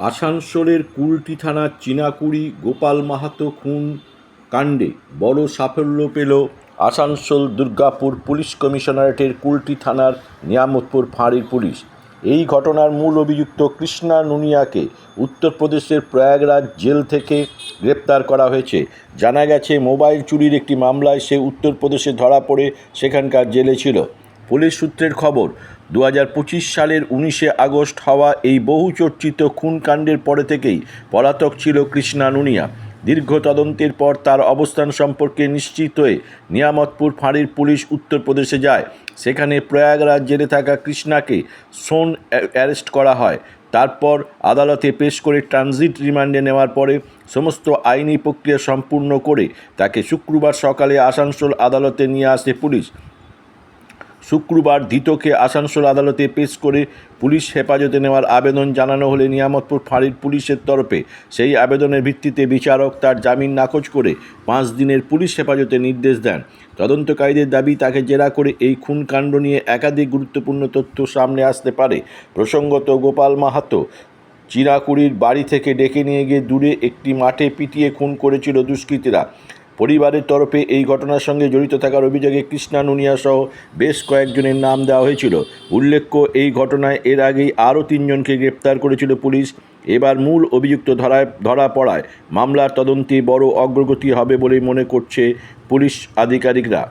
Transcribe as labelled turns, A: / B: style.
A: আসানসোলের কুলটি থানার চিনাকুড়ি গোপাল মাহাতো খুন কাণ্ডে বড় সাফল্য পেল আসানসোল দুর্গাপুর পুলিশ কমিশনারেটের কুলটি থানার নিয়ামতপুর ফাঁড়ির পুলিশ। এই ঘটনার মূল অভিযুক্ত কৃষ্ণা নুনিয়াকে উত্তরপ্রদেশের প্রয়াগরাজ জেল থেকে গ্রেপ্তার করা হয়েছে। জানা গেছে, মোবাইল চুরির একটি মামলায় সে উত্তরপ্রদেশে ধরা পড়ে সেখানকার জেলে ছিল। পুলিশ সূত্রের খবর, 2025 সালের 19শে আগস্ট হওয়া এই বহুচর্চিত খুনকাণ্ডের পরে থেকেই পলাতক ছিল কৃষ্ণা নুনিয়া। দীর্ঘ তদন্তের পর তার অবস্থান সম্পর্কে নিশ্চিত হয়ে নিয়ামতপুর ফাঁড়ির পুলিশ উত্তরপ্রদেশে যায়। সেখানে প্রয়াগরাজ জেলে থাকা কৃষ্ণাকে সোন অ্যারেস্ট করা হয়। তারপর আদালতে পেশ করে ট্রানজিট রিমান্ডে নেওয়ার পরে সমস্ত আইনি প্রক্রিয়া সম্পূর্ণ করে তাকে শুক্রবার সকালে আসানসোল আদালতে নিয়ে আসে পুলিশ। শুক্রবার ধৃতকে আসানসোল আদালতে পেশ করে পুলিশ হেফাজতে নেওয়ার আবেদন জানানো হলে নিয়ামতপুর ফাঁড়ির পুলিশের তরফে সেই আবেদনের ভিত্তিতে বিচারক তার জামিন নাকচ করে 5 দিনের পুলিশ হেফাজতে নির্দেশ দেন। তদন্তকারীদের দাবি, তাকে জেরা করে এই খুনকাণ্ড নিয়ে একাধিক গুরুত্বপূর্ণ তথ্য সামনে আসতে পারে। প্রসঙ্গত, গোপাল মাহাতো চিনাকুড়ির বাড়ি থেকে ডেকে নিয়ে গিয়ে দূরে একটি মাঠে পিটিয়ে খুন করেছিল দুষ্কৃতীরা। পরিবারের তরফে এই ঘটনার সঙ্গে জড়িত থাকার অভিযোগে কৃষ্ণা নুনিয়া সহ বেশ কয়েকজনের নাম দেওয়া হয়েছিল। উল্লেখ্য, এই ঘটনায় এর আগেই আরও 3 জনকে গ্রেপ্তার করেছিল পুলিশ। এবার মূল অভিযুক্ত ধরা পড়ায় মামলার তদন্তে বড় অগ্রগতি হবে বলে মনে করছে পুলিশ আধিকারিকরা।